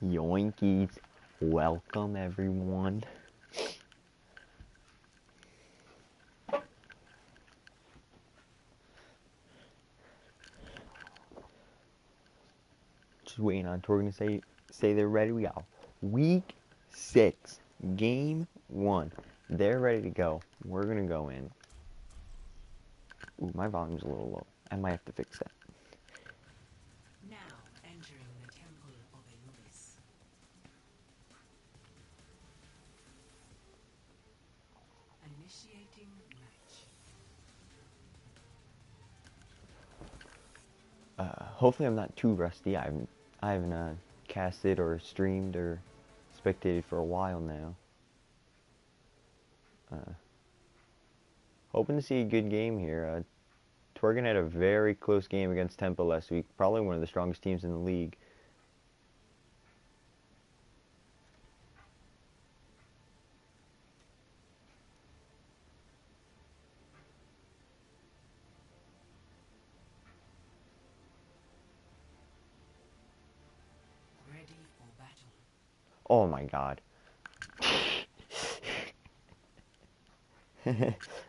Yoinkies, welcome everyone. Just waiting on Twerkin to say they're ready. We got week 6, game 1. They're ready to go. We're gonna go in. Ooh, my volume's a little low. I might have to fix that. Now entering the temple of Anubis. Initiating match. Hopefully I'm not too rusty. I haven't casted or streamed or spectated for a while now. Hoping to see a good game here. Twerkin had a very close game against Tempo last week. Probably one of the strongest teams in the league. Ready for battle. Oh my god.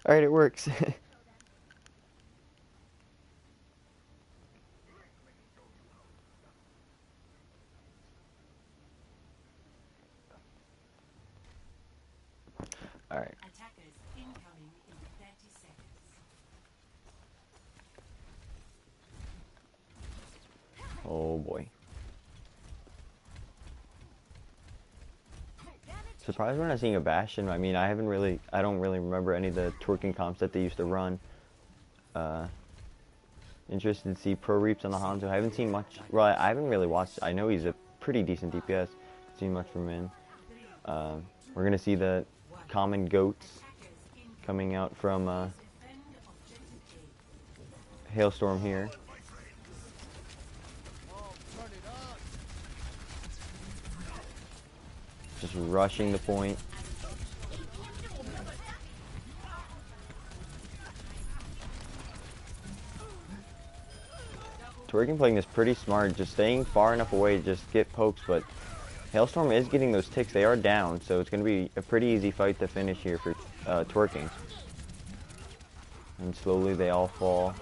Alright, it works. Alright. Attackers incoming in 30 seconds. Oh boy. Surprised we're not seeing a Bastion. I mean, I don't really remember any of the Twerkin comps that they used to run. Interested to see Pro Reaps on the Hanzo. I haven't seen much. Well, I haven't really watched. I know he's a pretty decent DPS. Seen much from him. We're gonna see the common goats coming out from Hailstorm here. Just rushing the point. Twerkin playing this pretty smart, just staying far enough away to just get pokes, but Hailstorm is getting those ticks. They are down, so it's going to be a pretty easy fight to finish here for Twerkin. And slowly they all fall.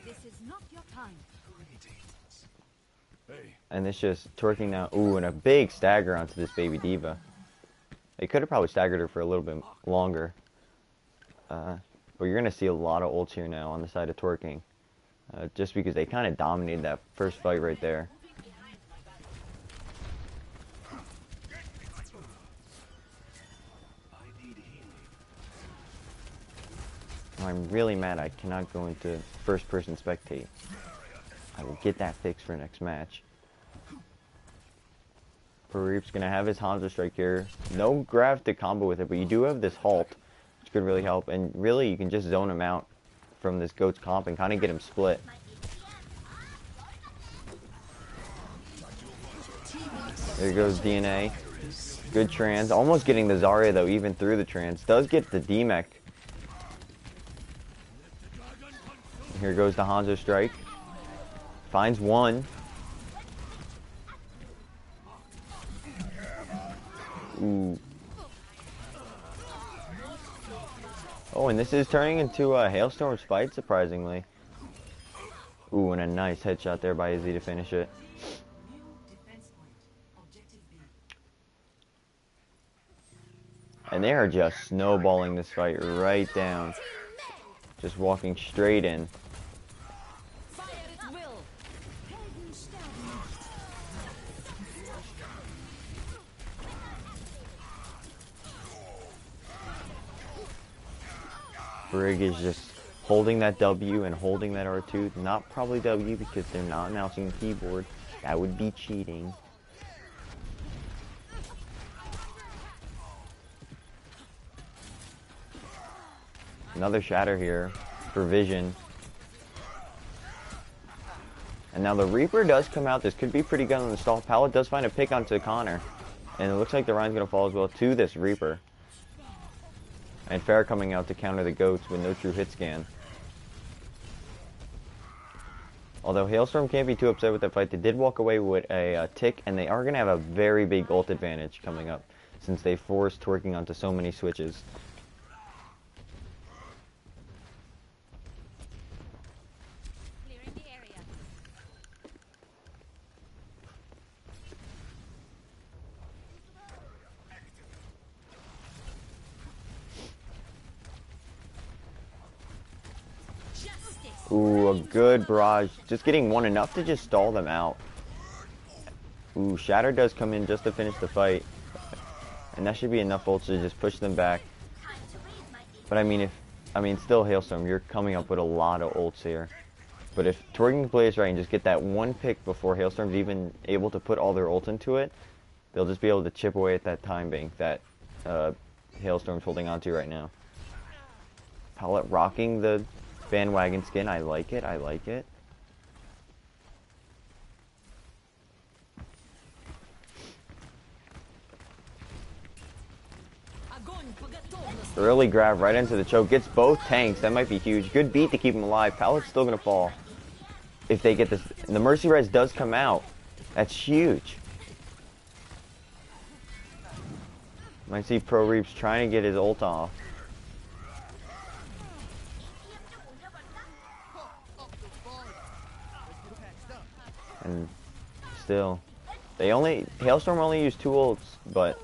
This is not your time. And it's just Twerkin now. Ooh, and a big stagger onto this baby diva. They could have probably staggered her for a little bit longer. But you're going to see a lot of ults here now on the side of Twerkin. Just because they kind of dominated that first fight right there. I'm really mad I cannot go into first person spectate. I will get that fixed for next match. Parip's gonna have his Hanzo strike here. No grab to combo with it, but you do have this halt, which could really help. And really, you can just zone him out from this goat's comp and kind of get him split. There goes DNA. Good trans. Almost getting the Zarya though, even through the trans. Does get the D-Mech. Here goes the Hanzo strike. Finds one. Ooh. Oh, and this is turning into a Hailstorm's fight, surprisingly. Ooh, and a nice headshot there by Izzy to finish it. And they are just snowballing this fight right down. Just walking straight in. Brig is just holding that W and holding that R2. Not probably W because they're not announcing the keyboard. That would be cheating. Another shatter here for Vision. And now the Reaper does come out. This could be pretty good on the stall. Pallet does find a pick onto Connor. And it looks like the Ryan's going to fall as well to this Reaper. And Fair coming out to counter the goats with no true hit scan. Although Hailstorm can't be too upset with that fight. They did walk away with a tick, and they are going to have a very big ult advantage coming up, since they forced Twerking onto so many switches. Clearing the area. Justice. Ooh, a good barrage. Just getting one enough to just stall them out. Ooh, Shatter does come in just to finish the fight. And that should be enough ults to just push them back. But I mean, still Hailstorm, you're coming up with a lot of ults here. But if Twerking plays right and just get that one pick before Hailstorm's even able to put all their ult into it, they'll just be able to chip away at that time bank that Hailstorm's holding onto right now. Palette rocking the bandwagon skin. I like it. I like it. Early grab right into the choke. Gets both tanks. That might be huge. Good beat to keep him alive. Palette's still going to fall. If they get this. And the Mercy Res does come out. That's huge. Might see Pro Reaps trying to get his ult off. And still. Hailstorm only used 2 ults, but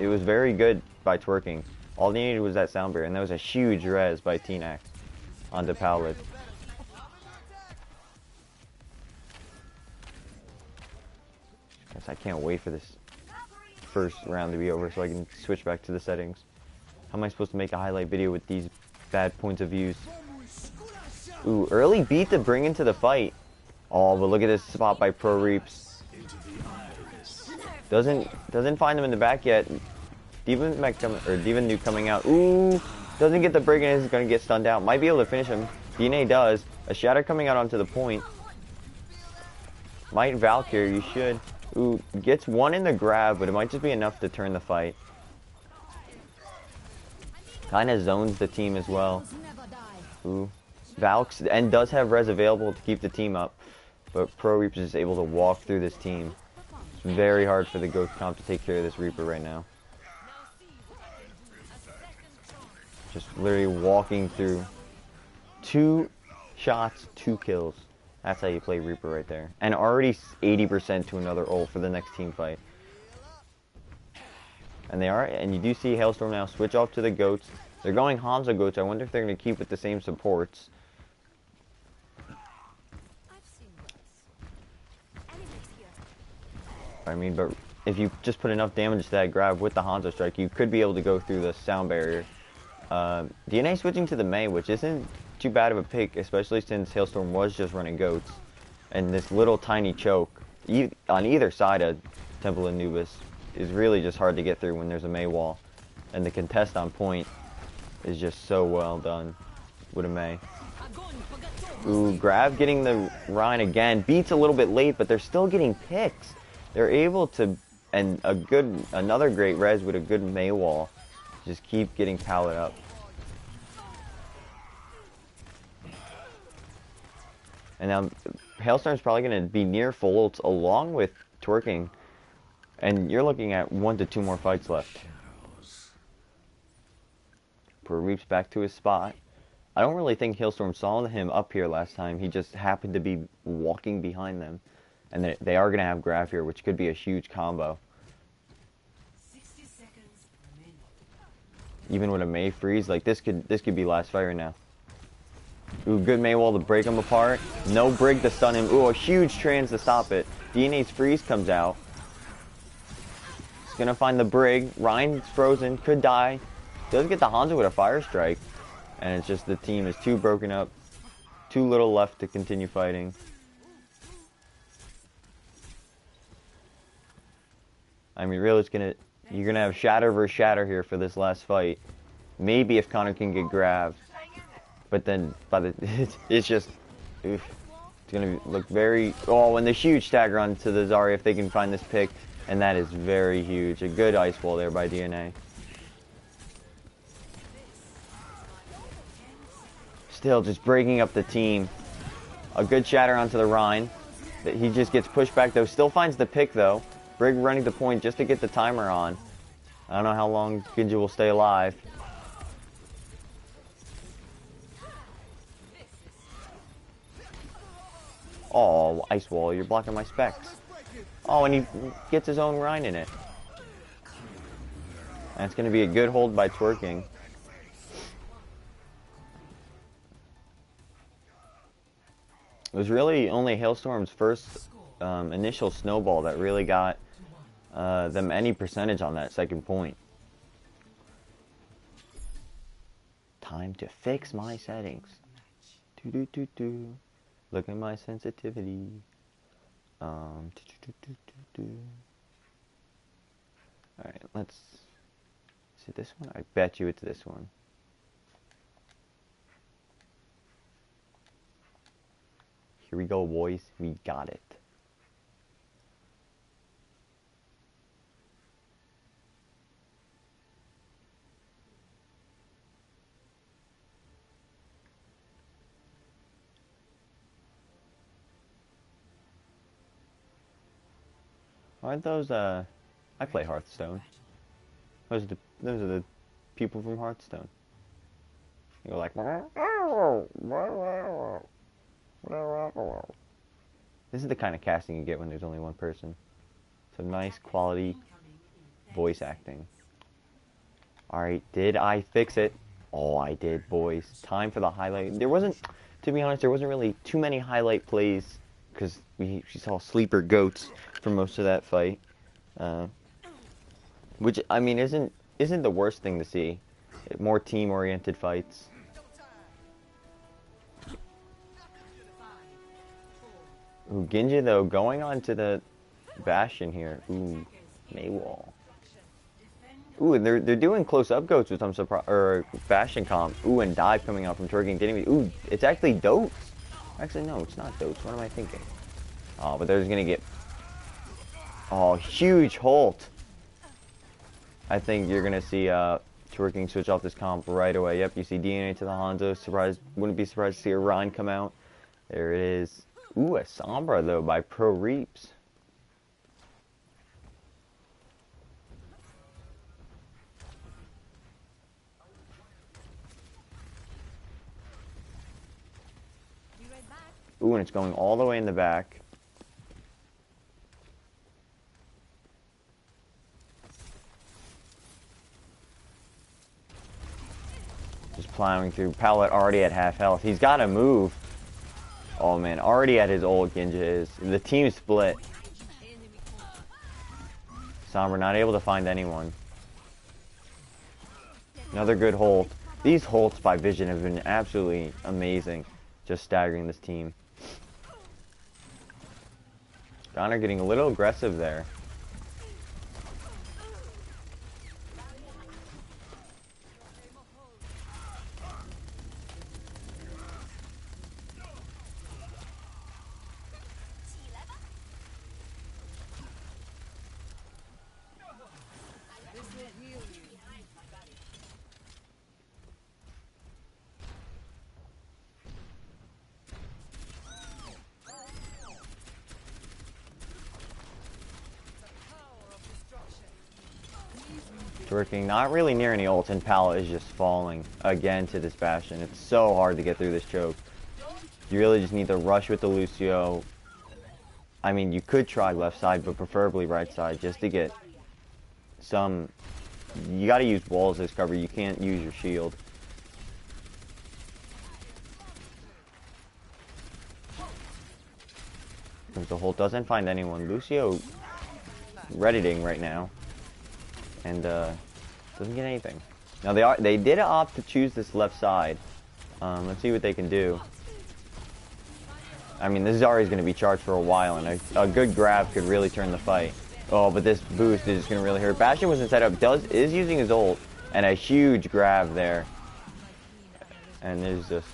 it was very good by Twerking. All they needed was that sound barrier, and that was a huge res by Tnax onto Palette. Guess I can't wait for this first round to be over so I can switch back to the settings. How am I supposed to make a highlight video with these bad points of views? Ooh, early beat to bring into the fight. Oh, but look at this spot by Pro Reaps. Doesn't find them in the back yet. Demon Nuke coming out. Ooh, doesn't get the Brig and is going to get stunned out. Might be able to finish him. DNA does. A Shatter coming out onto the point. Might Valkyrie, you should. Ooh, gets one in the grab, but it might just be enough to turn the fight. Kind of zones the team as well. Ooh, Valks, and does have res available to keep the team up. But Pro Reaper is able to walk through this team. It's very hard for the Ghost comp to take care of this Reaper right now. Just literally walking through 2 shots, 2 kills. That's how you play Reaper right there. And already 80% to another ult for the next team fight. And you do see Hailstorm now switch off to the goats. They're going Hanzo goats. I wonder if they're going to keep with the same supports. I mean, but if you just put enough damage to that grab with the Hanzo strike, you could be able to go through the sound barrier. DNA switching to the Mei, which isn't too bad of a pick, especially since Hailstorm was just running goats. And this little tiny choke on either side of Temple Anubis is really just hard to get through when there's a Mei wall. And the contest on point is just so well done with a Mei. Ooh, Grab getting the Rhine again. Beats a little bit late, but they're still getting picks. They're able to, and another great res with a good Mei wall. Just keep getting Palette up. And now Hailstorm's probably going to be near full ults along with Twerking. And you're looking at 1 to 2 more fights left. Pro Reaps back to his spot. I don't really think Hailstorm saw him up here last time. He just happened to be walking behind them. And they are going to have Graph here, which could be a huge combo. 60 seconds remaining. Even with a Mei freeze, like this could be last fight right now. Ooh, good Mei wall to break him apart. No Brig to stun him. Ooh, a huge trans to stop it. DNA's freeze comes out. He's gonna find the Brig. Ryan's frozen, could die. Does get the Hanzo with a fire strike. And it's just the team is too broken up. Too little left to continue fighting. I mean, really, you're gonna have Shatter versus Shatter here for this last fight. Maybe if Connor can get grabbed, but then it's just, oof, it's gonna look very. Oh, and the huge stagger onto the Zarya if they can find this pick, and that is very huge. A good ice wall there by DNA. Still just breaking up the team. A good shatter onto the Rhine. He just gets pushed back though. Still finds the pick though. Brig running the point just to get the timer on. I don't know how long Genji will stay alive. Oh, Ice Wall, you're blocking my specs. Oh, and he gets his own Rhine in it. And it's going to be a good hold by Twerkin. It was really only Hailstorm's first initial snowball that really got them any percentage on that second point. Time to fix my settings. Look at my sensitivity. Alright, let's see this one. I bet you it's this one. Here we go, boys. We got it. Aren't those, I play Hearthstone. Those are the people from Hearthstone. You go like... This is the kind of casting you get when there's only one person. So nice quality voice acting. Alright, did I fix it? Oh, I did, boys. Time for the highlight. There wasn't, to be honest, there wasn't really too many highlight plays because we saw sleeper goats for most of that fight. Which, I mean, isn't the worst thing to see. More team-oriented fights. Ooh, Genji, though, going on to the Bastion here. Ooh, Maywall. Ooh, and they're doing close-up goats, which I'm surprised, or Bastion comp. Ooh, and dive coming out from Twerkin, getting me. Ooh, it's actually Dotes. Actually, no, it's not Dotes. What am I thinking? Oh, but they're just gonna get... Oh, huge Holt. I think you're gonna see Twerkin switch off this comp right away. Yep, you see DNA to the Hanzo. Surprised, wouldn't be surprised to see a Rhine come out. There it is. Ooh, a Sombra though by Pro Reaps. Ooh, and it's going all the way in the back. Just plowing through. Pallet already at half health. He's got to move. Oh man, already at his ult, Genji is. The team split. Sombra not able to find anyone. Another good Holt. These Holts by Vision have been absolutely amazing. Just staggering this team. Donner getting a little aggressive there. Working, not really near any ults, and Pallet is just falling again to this Bastion. It's so hard to get through this choke. You really just need to rush with the Lucio. I mean, you could try left side, but preferably right side, just to get some... You gotta use walls as cover, you can't use your shield. The Holt doesn't find anyone. Lucio redditing right now. And doesn't get anything. Now they did opt to choose this left side. Let's see what they can do. I mean, this Zarya's going to be charged for a while, and a good grab could really turn the fight. Oh, but this boost is just going to really hurt. Bastion wasn't set up. Is using his ult, and a huge grab there. And there's just...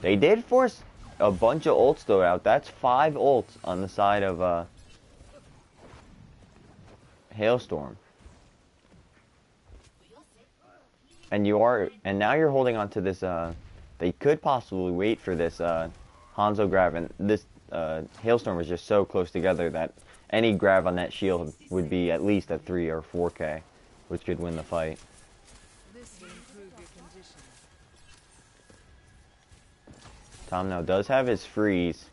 They did force a bunch of ults though out. That's 5 ults on the side of Hailstorm. And now you're holding on to this, they could possibly wait for this, Hanzo grab, and this Hailstorm is just so close together that any grab on that shield would be at least a 3 or 4K, which could win the fight. This will improve your condition. Tom now does have his freeze.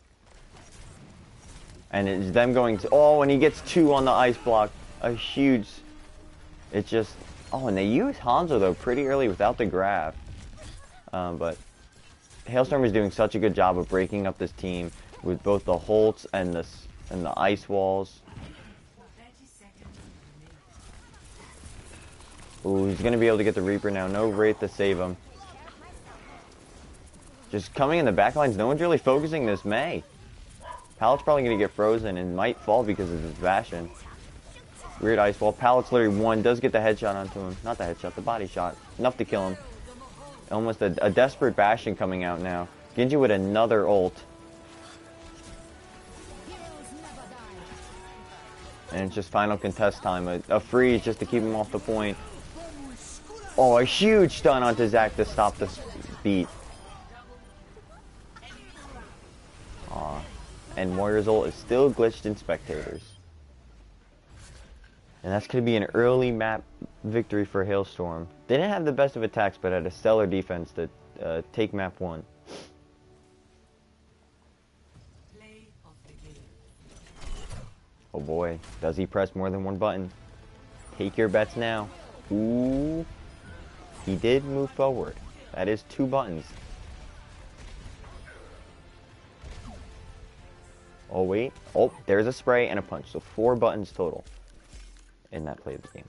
And it's them going to... Oh, and he gets 2 on the ice block. A huge... It's just... Oh, and they use Hanzo, though, pretty early without the grab. But Hailstorm is doing such a good job of breaking up this team with both the Holtz and the ice walls. 30 seconds remaining. Ooh, he's going to be able to get the Reaper now. No Wraith to save him. Just coming in the back lines. No one's really focusing this Mei. Pallet's probably going to get frozen and might fall because of his Bastion. Weird ice wall. Pallet's literally 1. Does get the headshot onto him. Not the headshot, the body shot. Enough to kill him. Almost a desperate Bastion coming out now. Genji with another ult. And it's just final contest time. A freeze just to keep him off the point. Oh, a huge stun onto Zac to stop the beat. Aw. And Warrior's ult is still glitched in spectators. And that's going to be an early map victory for Hailstorm. They didn't have the best of attacks, but had a stellar defense to take map 1. Play of the game. Oh boy, does he press more than 1 button? Take your bets now. Ooh. He did move forward. That is 2 buttons. Oh wait. Oh, there's a spray and a punch. So 4 buttons total in that play of the game.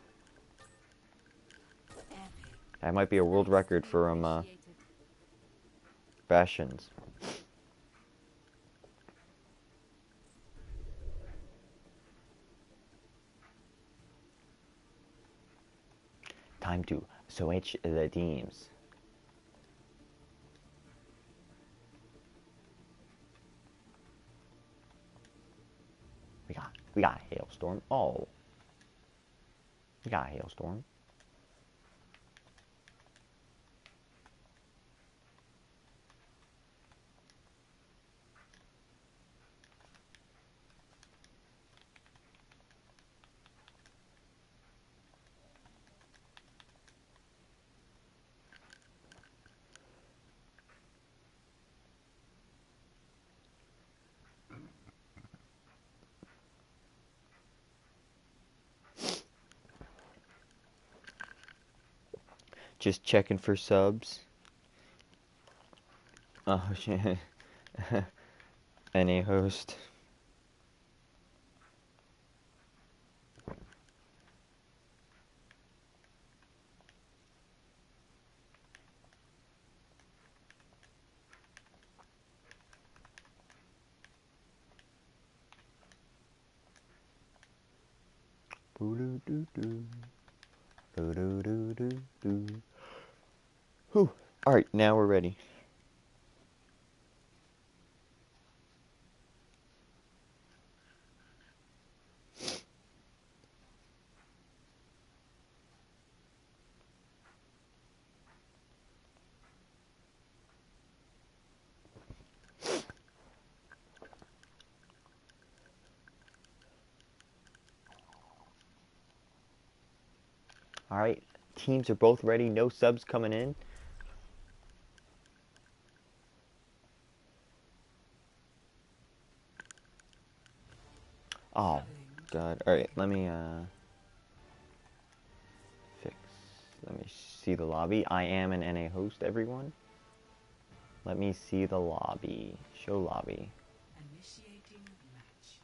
That might be a world record for Bastions. Time to switch the teams. We got Hailstorm. Oh. We got Hailstorm. Just checking for subs. Oh shit. NA host. Whew. Alright, now we're ready. Alright, teams are both ready, no subs coming in. Oh, God. Alright, let me see the lobby. I am an NA host, everyone. Let me see the lobby. Show lobby. Initiating match.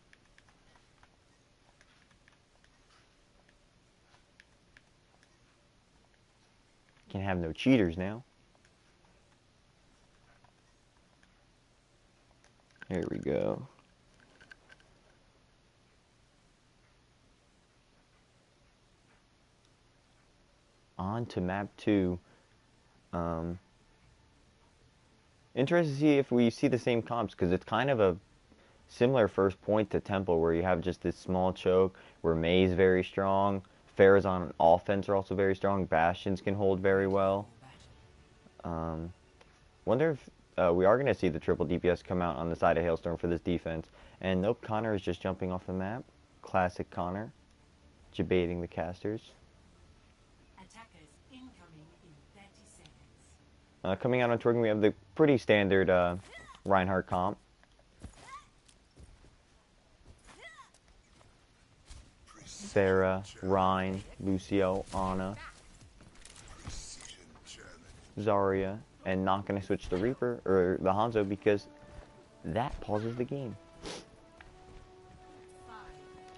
Can't have no cheaters now. Here we go. On to map 2. Interested to see if we see the same comps, because it's kind of a similar first point to Temple, where you have just this small choke, where Mei's very strong, Pharah's on offense are also very strong, Bastions can hold very well. Wonder if we are going to see the triple DPS come out on the side of Hailstorm for this defense. And nope, Connor is just jumping off the map. Classic Connor. Debating the casters. Attackers incoming in 30 seconds. Coming out on Twerkin, we have the pretty standard Reinhardt comp. Pharah, Rein, Lucio, Ana, Zarya, and not going to switch the Reaper or the Hanzo because that pauses the game.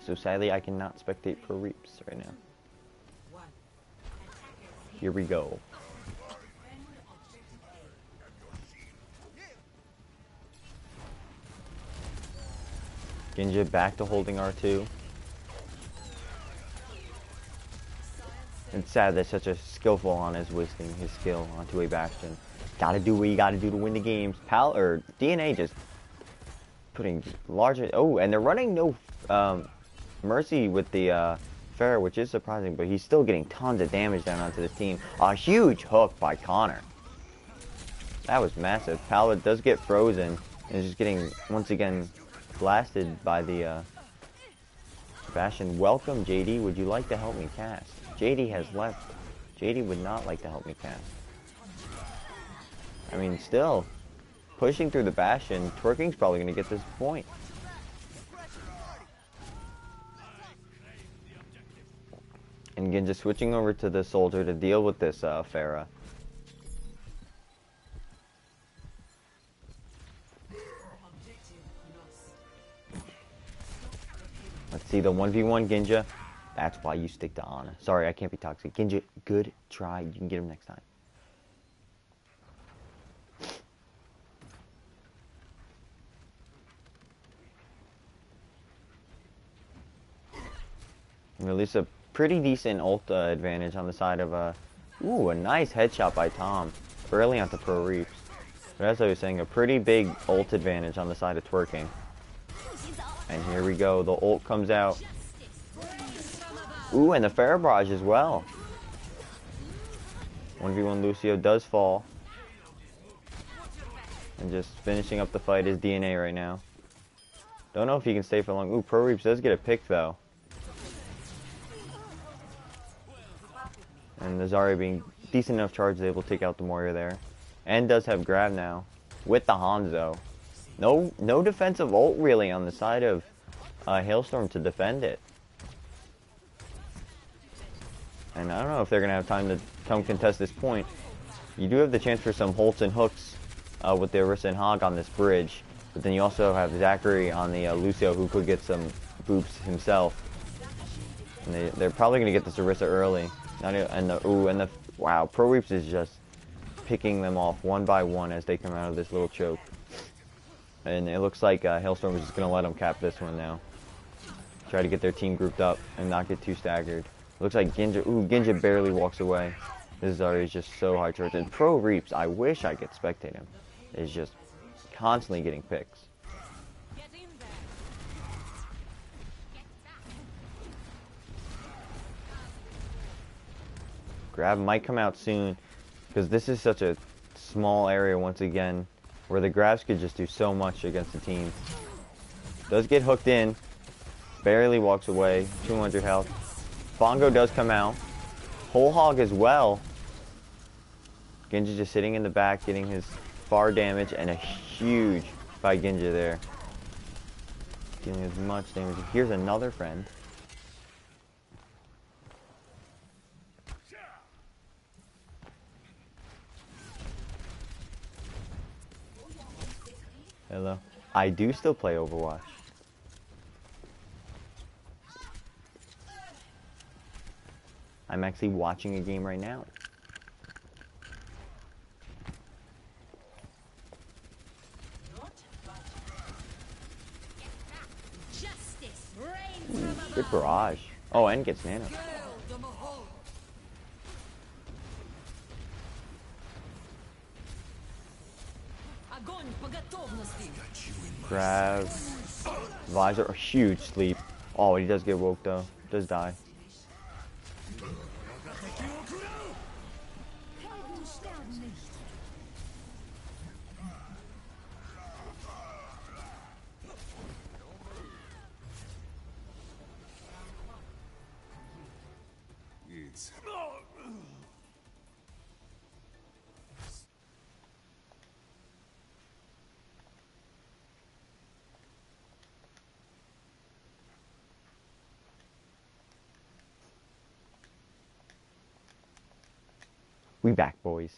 So sadly, I cannot spectate Pro Reaps right now. Here we go. Genja back to holding R2. It's sad that such a skillful Ana is wasting his skill onto a Bastion. Gotta do what you gotta do to win the games. DNA just putting larger. Oh, and they're running no Mercy with the Pharah, which is surprising, but he's still getting tons of damage down onto the team. A huge hook by Connor. That was massive. Pal does get frozen and is just getting, once again, blasted by the Bastion. Welcome, JD. Would you like to help me cast? JD has left. JD would not like to help me cast. I mean, still, pushing through the Bastion, Twerkin's probably going to get this point. And again, just switching over to the soldier to deal with this Pharah. Let's see the 1v1 Genja. That's why you stick to Ana. Sorry, I can't be toxic. Genja, good try. You can get him next time. And at least a pretty decent ult advantage on the side of ooh, a nice headshot by Tom early onto Pro Reaps. But as I was saying, a pretty big ult advantage on the side of Twerking. And here we go, the ult comes out. Ooh, and the Pharah barrage as well. 1v1 Lucio does fall. And just finishing up the fight is DNA right now. Don't know if he can stay for long. Ooh, Pro Reaps does get a pick though. And the Zarya being decent enough charge is able to take out the Moira there. And does have grab now with the Hanzo. No defensive ult really on the side of Hailstorm to defend it. And I don't know if they're going to have time to come contest this point. You do have the chance for some Holtz and hooks with the Orisa and Hog on this bridge. But then you also have Zachary on the Lucio who could get some boops himself. And they're probably going to get this Orisa early. Wow, Pro Reaps is just picking them off one by one as they come out of this little choke. And it looks like Hailstorm is just going to let them cap this one now. Try to get their team grouped up and not get too staggered. Looks like Genja barely walks away. This Zarya is just so high charged. And Pro Reaps, I wish I could spectate him, is just constantly getting picks. Grab might come out soon because this is such a small area once again where the grabs could just do so much against the team. Does get hooked in, barely walks away, 200 health. Bongo does come out, whole hog as well. Genja just sitting in the back getting his far damage and a huge by Genja there. Dealing as much damage. Here's another friend. Hello. I do still play Overwatch. I'm actually watching a game right now. Good barrage. Oh, and gets nano. Grab. Visor, a huge sleep. Oh, he does get woke though. Does die. We back, boys.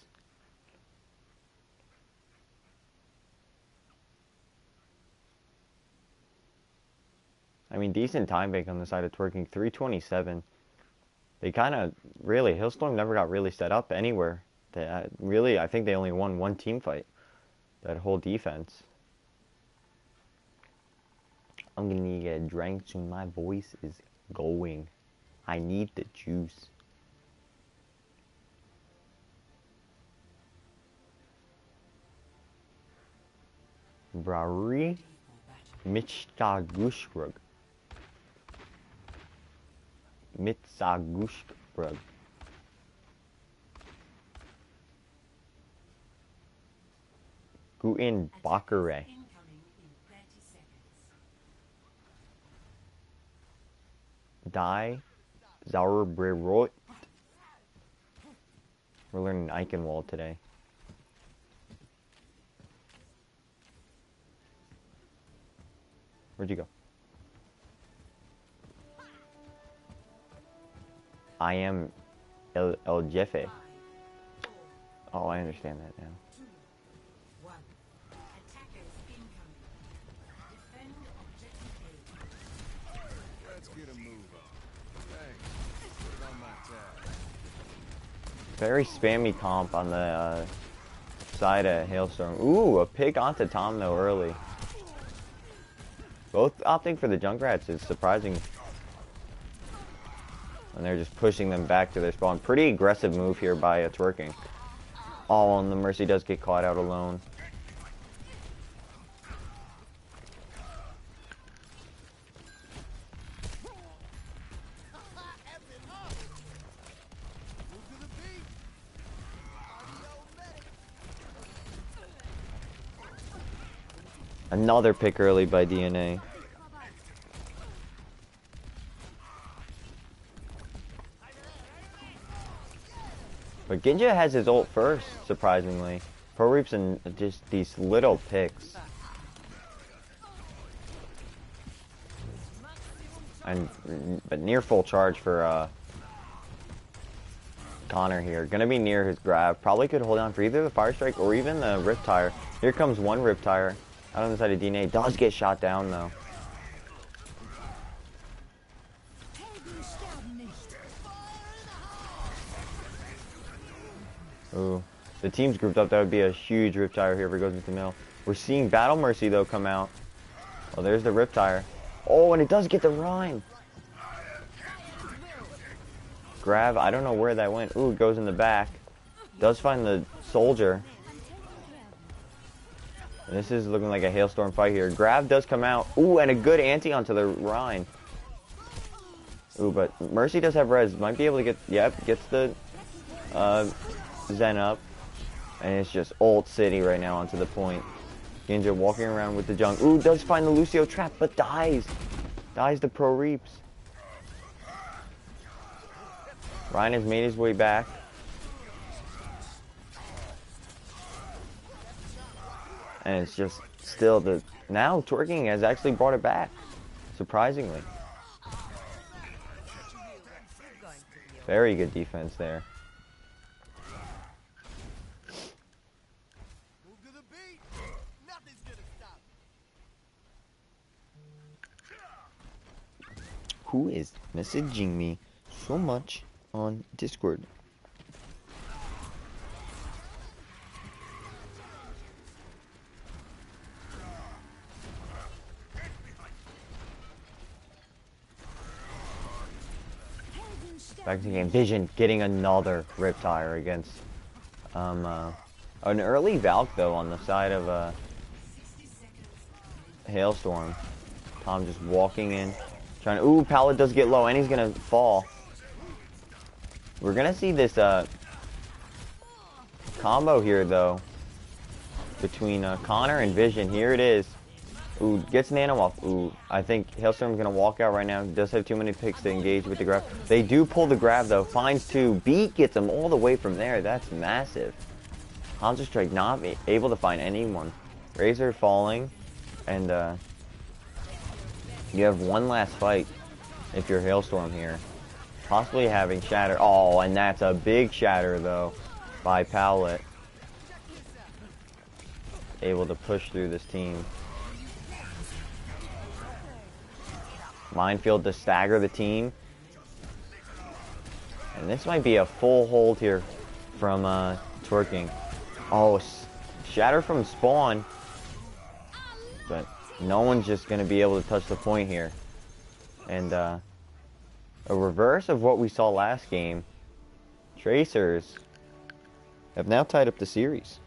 I mean, decent time bank on the side of Twerking. 327. They kind of really, Hailstorm never got really set up anywhere. They, really, I think they only won one team fight. That whole defense. I'm gonna need to get a drink soon. My voice is going. I need the juice. Brari Mitsagushkrug. Mitsagushkrug. Guten Bakare. Die Zauberbrot. We're learning Eichenwald today. Where'd you go? I am El Jefe. Oh, I understand that now. Very spammy comp on the side of Hailstorm. Ooh, a pick onto Tom though early. Both opting for the Junkrats is surprising. And they're just pushing them back to their spawn. Pretty aggressive move here by Twerking. Oh, and the Mercy does get caught out alone. Another pick early by DNA. But Ginja has his ult first, surprisingly. Pro Reaps and just these little picks. But near full charge for Connor here. Gonna be near his grab. Probably could hold on for either the Fire Strike or even the Riptire. Here comes one Riptire. Out on the side of DNA. Does get shot down though. Ooh. The team's grouped up. That would be a huge Riptire here if it goes into mill. We're seeing Battle Mercy though come out. Oh, there's the Riptire. Oh, and it does get the Rhyme. Grab. I don't know where that went. Ooh, it goes in the back. Does find the soldier. And this is looking like a Hailstorm fight here. Grab does come out. Ooh, and a good anti onto the Rhine. Ooh, but Mercy does have res. Might be able to get, yep, gets the Zen up. And it's just ult city right now onto the point. Ginja walking around with the junk. Ooh, does find the Lucio trap, but dies. Dies the Pro Reaps. Ryan has made his way back. And it's just still the... Now Twerking has actually brought it back. Surprisingly. Very good defense there. Who is messaging me so much on Discord? Back to the game. Vision getting another Riptire against an early Valk though on the side of Hailstorm. Tom just walking in, trying to. Ooh, Pallet does get low and he's gonna fall. We're gonna see this combo here though between Connor and Vision. Here it is. Ooh, gets Nano off. Ooh, I think Hailstorm's gonna walk out right now. Does have too many picks to engage with the grab. They do pull the grab though. Finds two. Beat gets him all the way from there. That's massive. Counter Strike not able to find anyone. Razor falling, and you have one last fight if you're Hailstorm here. Possibly having Shatter. Oh, and that's a big Shatter though by Powlett. Able to push through this team. Minefield to stagger the team. And this might be a full hold here from Twerkin. Oh, Shatter from spawn. But no one's just going to be able to touch the point here. And a reverse of what we saw last game. Tracers have now tied up the series.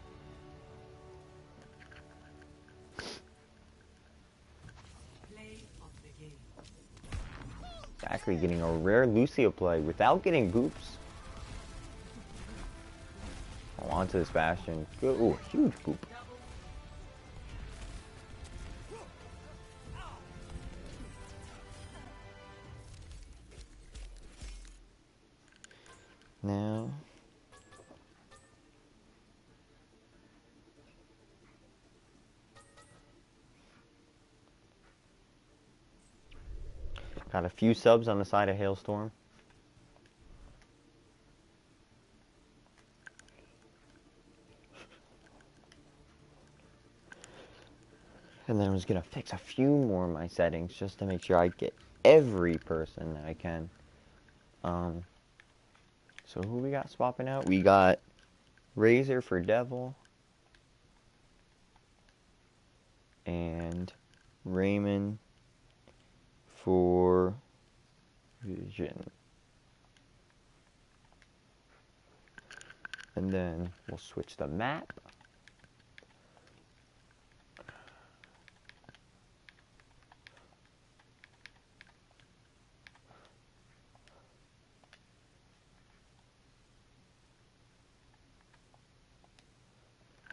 Zachary getting a rare Lucio play without getting boops. Oh, onto this Bastion. Good. Ooh, huge boop. Now. Got a few subs on the side of Hailstorm. And then I was going to fix a few more of my settings just to make sure I get every person that I can. So who we got swapping out? We got Razor for Devil. And Raymond for Vision. And then we'll switch the map.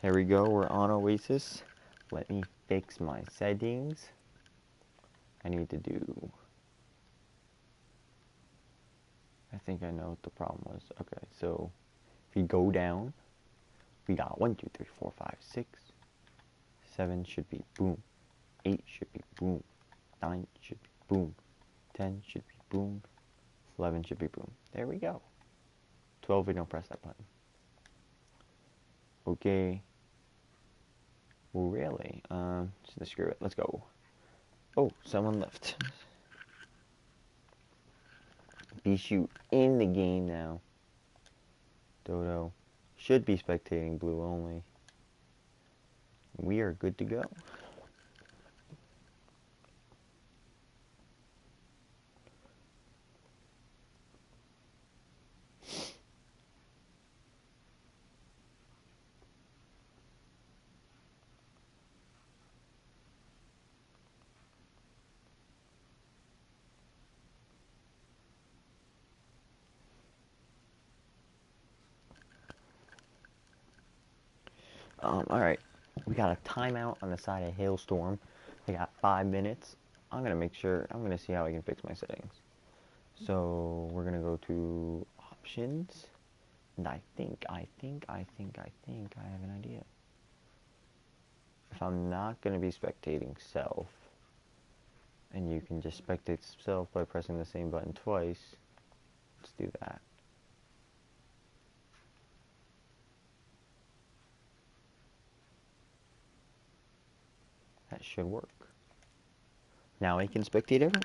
Here we go, we're on Oasis. Let me fix my settings. I need to do... I think I know what the problem was. Okay, so if you go down, we got 1, 2, 3, 4, 5, 6. 7 should be boom. 8 should be boom. 9 should be boom. 10 should be boom. 11 should be boom. There we go. 12, we don't press that button. Okay. Well, really? Just screw it. Let's go. Oh, someone left. B-Shoot in the game now. Dodo should be spectating blue only. We are good to go. Alright. We got a timeout on the side of Hailstorm. We got 5 minutes. I'm gonna see how I can fix my settings. So we're gonna go to options. And I think I have an idea. If I'm not gonna be spectating self, and you can just spectate self by pressing the same button twice, let's do that. That should work. Now I can spectate everyone.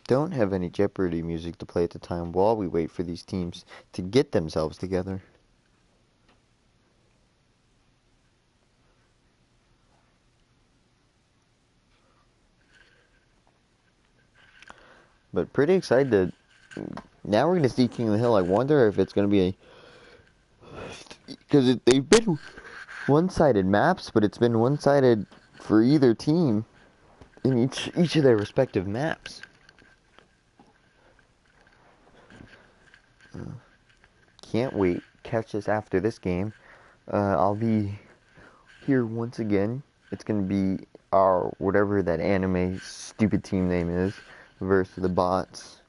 Don't have any Jeopardy music to play at the time while we wait for these teams to get themselves together. But pretty excited to... Now we're going to see King of the Hill. I wonder if it's going to be a... Because they've been one-sided maps, but it's been one-sided for either team in each of their respective maps. Can't wait. Catch us after this game. I'll be here once again. It's going to be our, whatever that anime stupid team name is, versus the bots.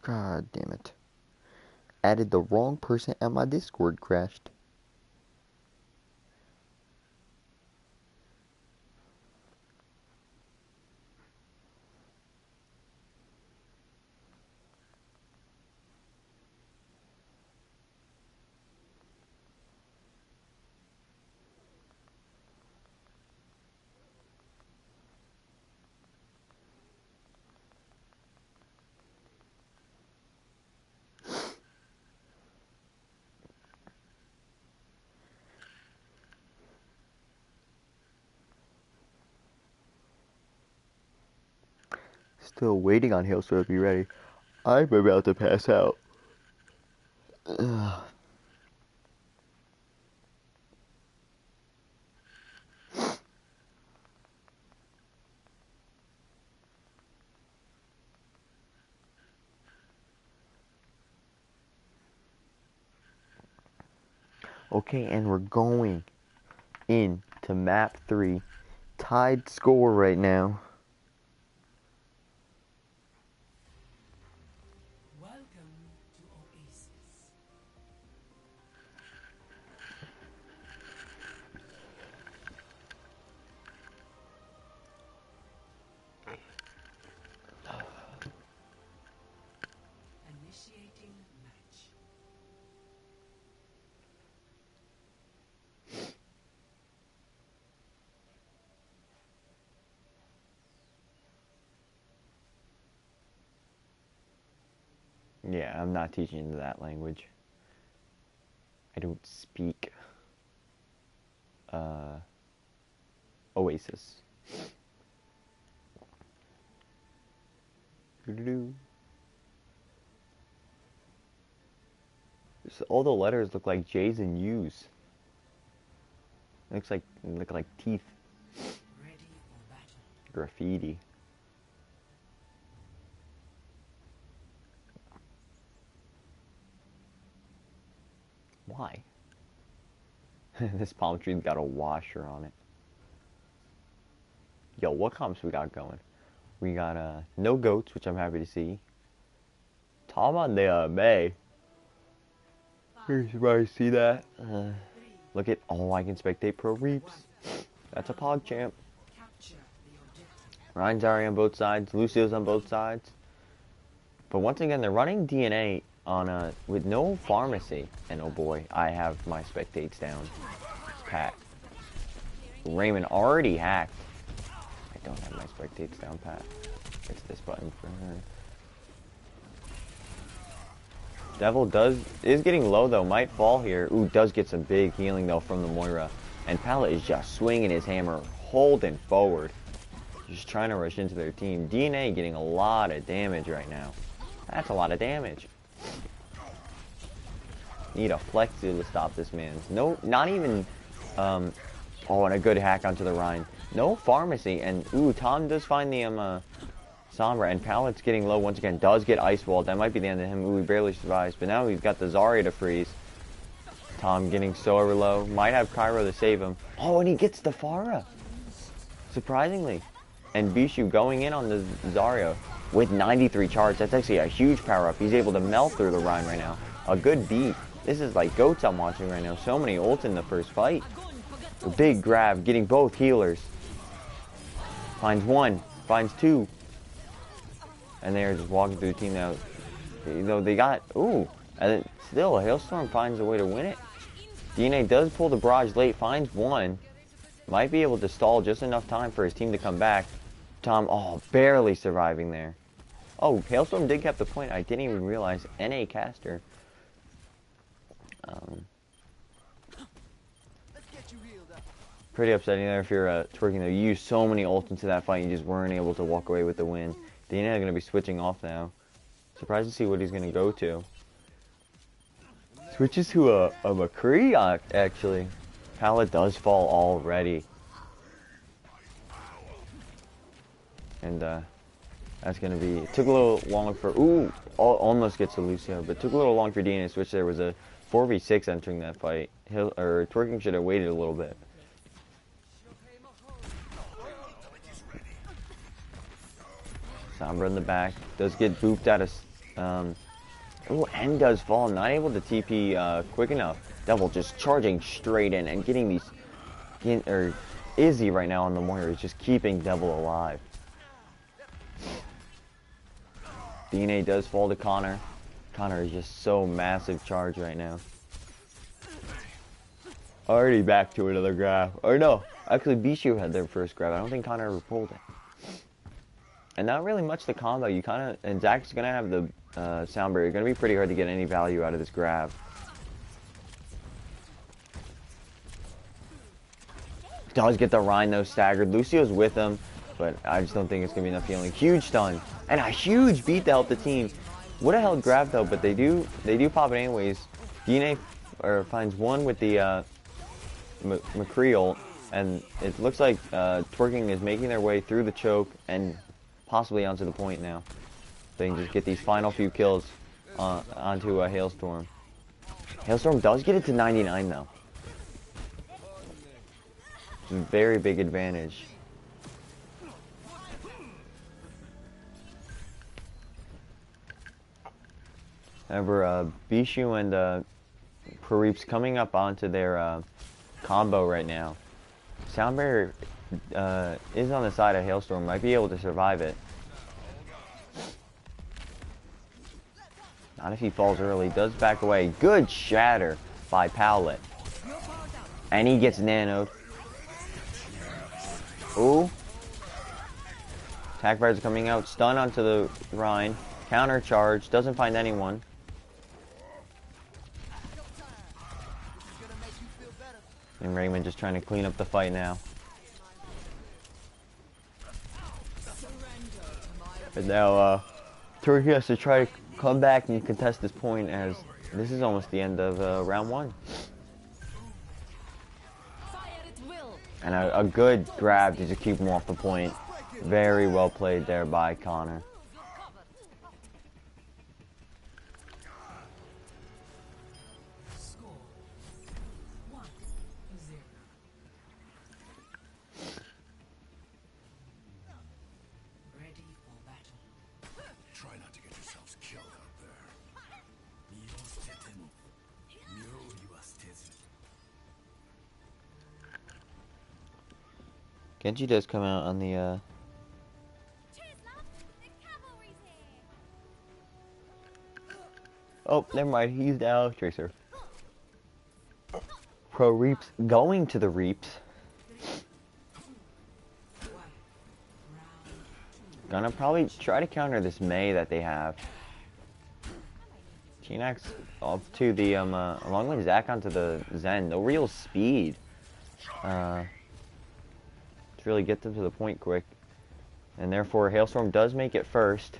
God damn it. Added the wrong person and my Discord crashed. Still waiting on Hailstorm to be ready. I'm about to pass out. Ugh. Okay, and we're going into map 3. Tied score right now. Welcome to Oasis. Initiating match. Yeah, I'm not teaching you that language. I don't speak Oasis. All the letters look like J's and U's. Look like teeth. Ready for battle. Graffiti. Why? This palm tree's got a washer on it. Yo, what comps we got going? We got no goats, which I'm happy to see. Tom on the May. You should probably see that. Look at I can spectate pro reaps. That's a pog champ. Capture the objective. Ryan's already on both sides. Lucio's on both sides. But once again, they're running DNA on with no pharmacy. And oh boy, I have my spectates down. Pat. Raymond already hacked. I don't have my spectates down, Pat. It's this button for her. Devil is getting low though, might fall here. Ooh, does get some big healing though from the Moira. And Pallet is just swinging his hammer, holding forward. Just trying to rush into their team. DNA getting a lot of damage right now. That's a lot of damage. Need a flex to stop this man. No, not even, oh, and a good hack onto the Rhine. No pharmacy, and, ooh, Tom does find the, Sombra, and Pallet's getting low once again. Does get ice walled. That might be the end of him. Ooh, he barely survives, but now we've got the Zarya to freeze. Tom getting so over low. Might have Cairo to save him. Oh, and he gets the Pharah. Surprisingly. And Bishu going in on the Zarya with 93 charge. That's actually a huge power up. He's able to melt through the Rhine right now. A good beat. This is like goats I'm watching right now. So many ults in the first fight. A big grab, getting both healers. Finds one, finds two. And they're just walking through the team now. You know, they got, ooh. And then still, Hailstorm finds a way to win it. DNA does pull the barrage late, finds one. Might be able to stall just enough time for his team to come back. Tom, oh, barely surviving there. Oh, Hailstorm did get the point. I didn't even realize. NA caster. Pretty upsetting there if you're Twerkin though. You used so many ults into that fight, you just weren't able to walk away with the win. DNA are going to be switching off now. Surprised to see what he's going to go to. Switches to a McCree, actually. Pallet does fall already. And that's going to be... It took a little long for... Ooh! Almost gets to Lucio, but took a little long for DNA to switch. There was a 4v6 entering that fight. Twerkin should have waited a little bit. Sombra in the back. Does get booped out of... oh, and does fall. Not able to TP quick enough. Devil just charging straight in and getting these... Izzy right now on the Moira is just keeping Devil alive. DNA does fall to Connor. Connor is just so massive charge right now. Already back to another grab. Or no, actually Bishu had their first grab. I don't think Connor ever pulled it. And not really much to combo. You kind of... And Zach's going to have the sound barrier. Going to be pretty hard to get any value out of this grab. Does get the Rhine though staggered. Lucio's with him, but I just don't think it's going to be enough healing. Huge stun. And a huge beat to help the team. Would have held grab though, but they do pop it anyways. DNA finds one with the McCree ult, and it looks like Twerkin is making their way through the choke and possibly onto the point now. They can just get these final few kills onto a Hailstorm. Hailstorm does get it to 99 though. It's a very big advantage. However, Bishu and Pareep's coming up onto their combo right now. Sound barrier is on the side of Hailstorm. Might be able to survive it. Not if he falls early. Does back away. Good shatter by Powlett. And he gets nanoed. Ooh. Attack fires are coming out. Stun onto the Rhine. Counter charge. Doesn't find anyone. And Raymond just trying to clean up the fight now. And now, Turkey has to try to come back and contest this point as this is almost the end of round one. And a good grab to just keep him off the point. Very well played there by Connor. Genji does come out on the Oh, never mind, he's down Tracer. Pro Reaps going to the Reaps. Gonna probably try to counter this Mei that they have. Chinax off to the along with Zac onto the Zen. No real speed. to really get them to the point quick. And therefore, Hailstorm does make it first.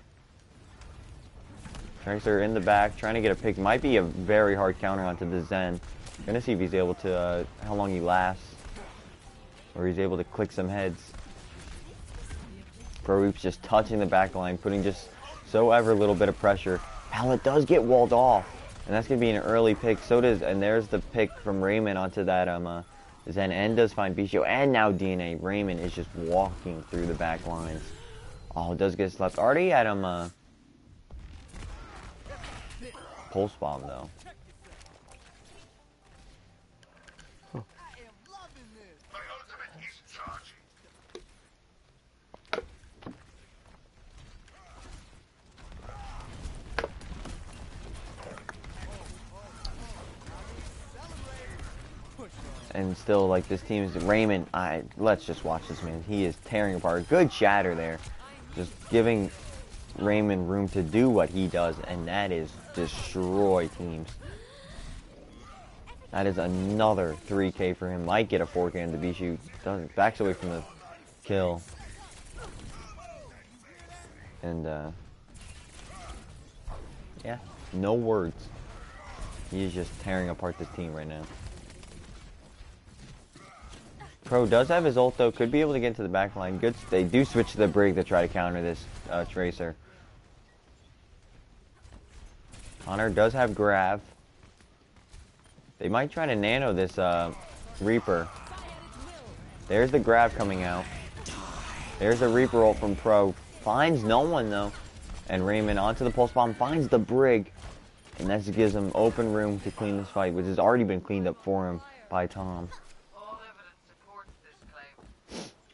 Tracer in the back, trying to get a pick. Might be a very hard counter onto the Zen. Gonna see if he's able to, how long he lasts. Or he's able to click some heads. Pro just touching the back line, putting just so ever little bit of pressure. Pallet does get walled off. And that's gonna be an early pick. So does, and there's the pick from Raymond onto that Zen. And does find Bicho. And now DNA. Raymond is just walking through the back lines. Oh, does get slept. Already at him, Pulse Bomb, though. And still, like, this team is Raymond. Let's just watch this man. He is tearing apart. Good shatter there. Just giving Raymond room to do what he does, and that is destroy teams. That is another 3K for him. Might get a 4K in the B-shoot. Backs away from the kill. And, yeah, no words. He's just tearing apart this team right now. Pro does have his ult, though. Could be able to get into the back line. Good. They do switch to the Brig to try to counter this Tracer. Connor does have Grav. They might try to nano this Reaper. There's the Grav coming out. There's the Reaper ult from Pro. Finds no one, though. And Raymond onto the Pulse Bomb. Finds the Brig. And that just gives him open room to clean this fight, which has already been cleaned up for him by Tom.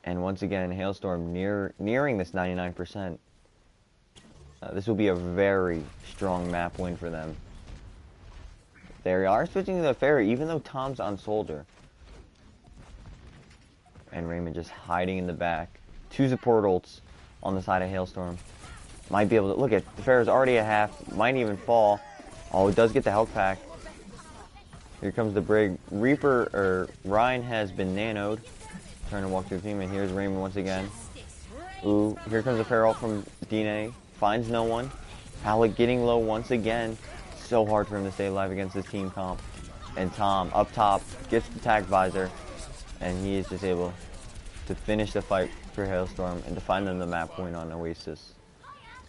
And once again, Hailstorm nearing this 99%. This will be a very strong map win for them. They are switching to the Fairy, even though Tom's on Soldier. And Raymond just hiding in the back. 2 support ults on the side of Hailstorm. Might be able to look at the Fair's already at half. Might even fall. Oh, it does get the health pack. Here comes the Brig. Reaper or Ryan has been nanoed. Trying to walk through the team, and here's Raymond once again. Ooh, here comes a fair ult from DNA. Finds no one. Pallet getting low once again. So hard for him to stay alive against this team comp. And Tom, up top, gets the tag visor. And he is just able to finish the fight for Hailstorm and to find them the map win on Oasis.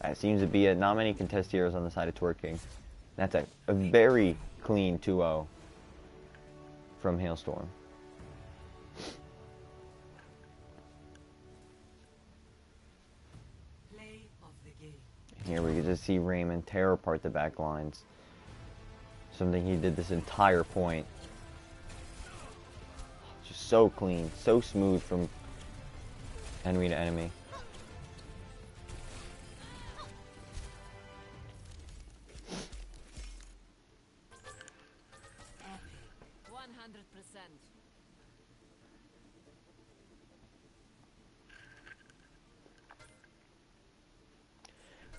That seems to be not many contest heroes on the side of Twerkin. That's a very clean 2-0 from Hailstorm. Here we get to see Raymond tear apart the back lines. Something he did this entire point. Just so clean, so smooth from enemy to enemy.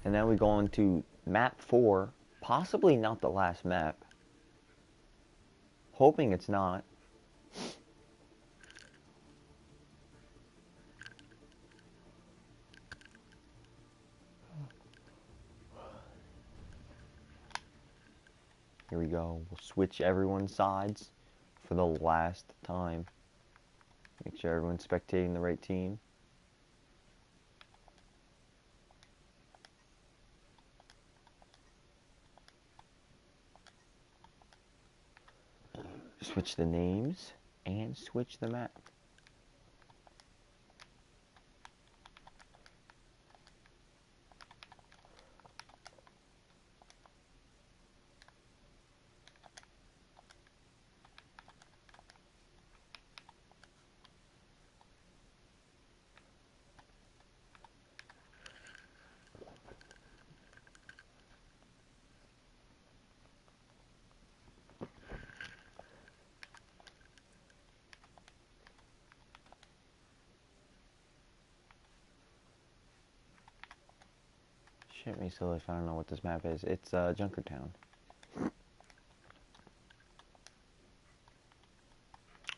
And then we go on to map 4, possibly not the last map. Hoping it's not. Here we go. We'll switch everyone's sides for the last time. Make sure everyone's spectating the right team. Switch the names and switch the map. Shit me silly if I don't know what this map is. It's Junkertown.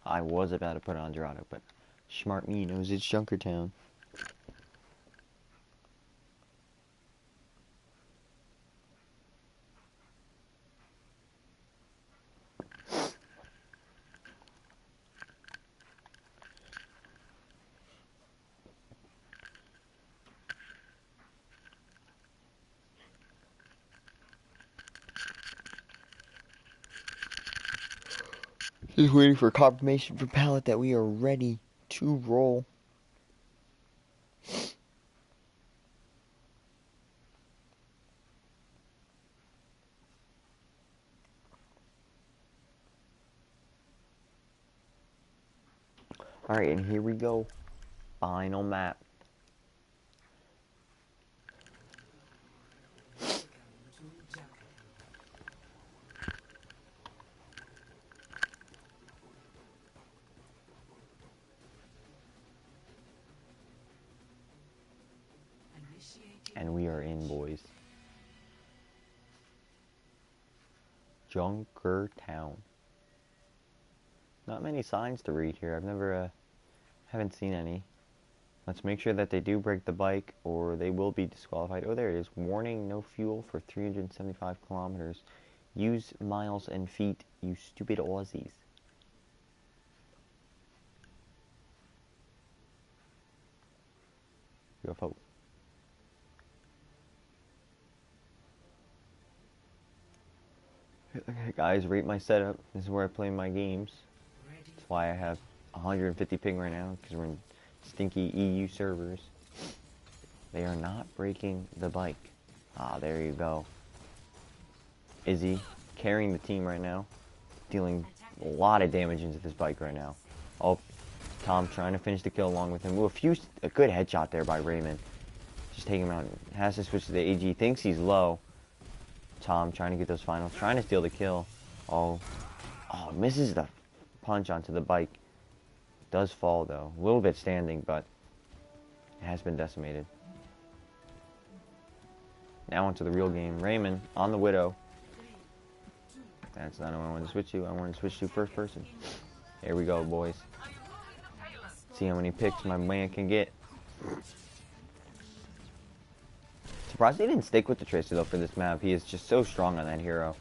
I was about to put on Dorado, but smart me knows it's Junkertown. Just waiting for confirmation from Pallet that we are ready to roll. Alright, and here we go. Final map. Welcome to Junkertown. Initiating And we are in, boys. Junkertown. Not many signs to read here. I've never, haven't seen any. Let's make sure that they do break the bike or they will be disqualified. Oh, there it is. Warning, no fuel for 375 kilometers. Use miles and feet, you stupid Aussies. UFO. Okay, guys, rate my setup. This is where I play my games. ready. That's why I have 150 ping right now, because we're in stinky EU servers. They are not breaking the bike. Ah, there you go. Izzy carrying the team right now, dealing a lot of damage into this bike right now. Oh, Tom trying to finish the kill along with him. Ooh, a good headshot there by Raymond. Just taking him out. Has to switch to the AG. Thinks he's low. Tom trying to get those finals, trying to steal the kill. Oh, misses the punch onto the bike. Does fall though, a little bit standing, but it has been decimated. Now onto the real game. Raymond on the Widow. That's not who I want to switch to. I want to switch to first person. Here we go, boys. See how many picks my man can get. Surprised he didn't stick with the Tracer though for this map. He is just so strong on that hero.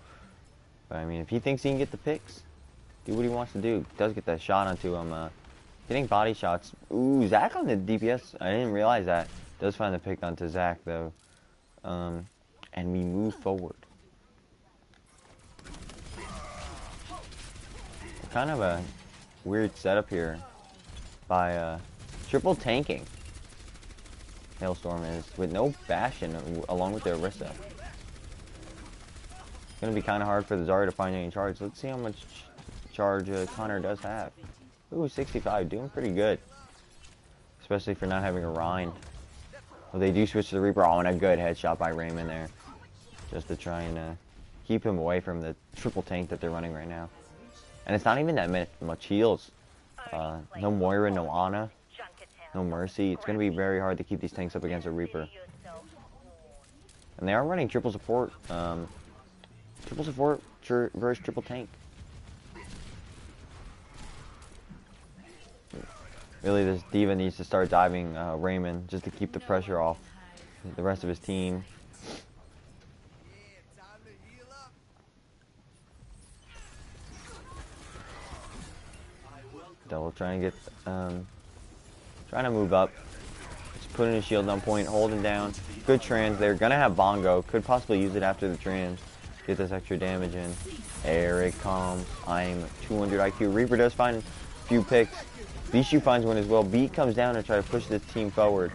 But I mean, if he thinks he can get the picks, do what he wants to do. Does get that shot onto him. Getting body shots. Ooh, Zach on the DPS. I didn't realize that. Does find the pick onto Zach though. And we move forward. Kind of a weird setup here by triple tanking. Hailstorm is with no Bastion along with the Orisa. It's gonna be kind of hard for the Zarya to find any charge. Let's see how much charge Connor does have. Ooh, 65, doing pretty good, especially for not having a Rhine. Well, they do switch to the Reaper. Oh, and a good headshot by Raymond there, just to try and keep him away from the triple tank that they're running right now. And it's not even that much heals. No Moira, no Ana, no Mercy. It's going to be very hard to keep these tanks up against a Reaper. And they are running triple support. Triple support versus triple tank. Really, this D.Va needs to start diving Raymond just to keep the pressure off the rest of his team. Devil trying to get, trying to move up. Just putting his shield on point, holding down. Good trans. They're gonna have Bongo. Could possibly use it after the trans. Get this extra damage in. There it comes. I'm 200 IQ. Reaper does find a few picks. Bishu finds one as well. Beat comes down to try to push this team forward.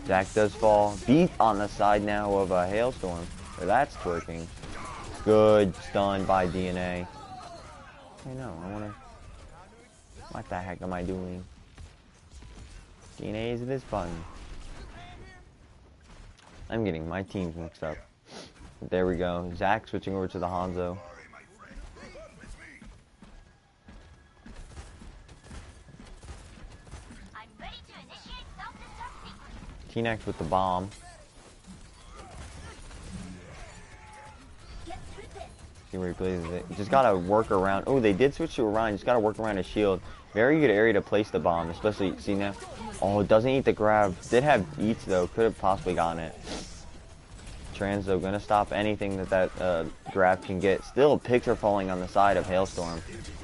Zach does fall. Beat on the side now of a Hailstorm. That's twerking. Good stun by DNA. I know, I wanna... What the heck am I doing? DNA is this button. I'm getting my teams mixed up. There we go. Zach switching over to the Hanzo. T-Nex with the bomb. See where he places it. You just gotta work around. Oh, they did switch to Orion. Just gotta work around his shield. Very good area to place the bomb, especially, see now? Oh, it doesn't eat the grab. Did have eats though. Could have possibly gotten it. Trans though, gonna stop anything that grab can get. Still, picks are falling on the side of Hailstorm.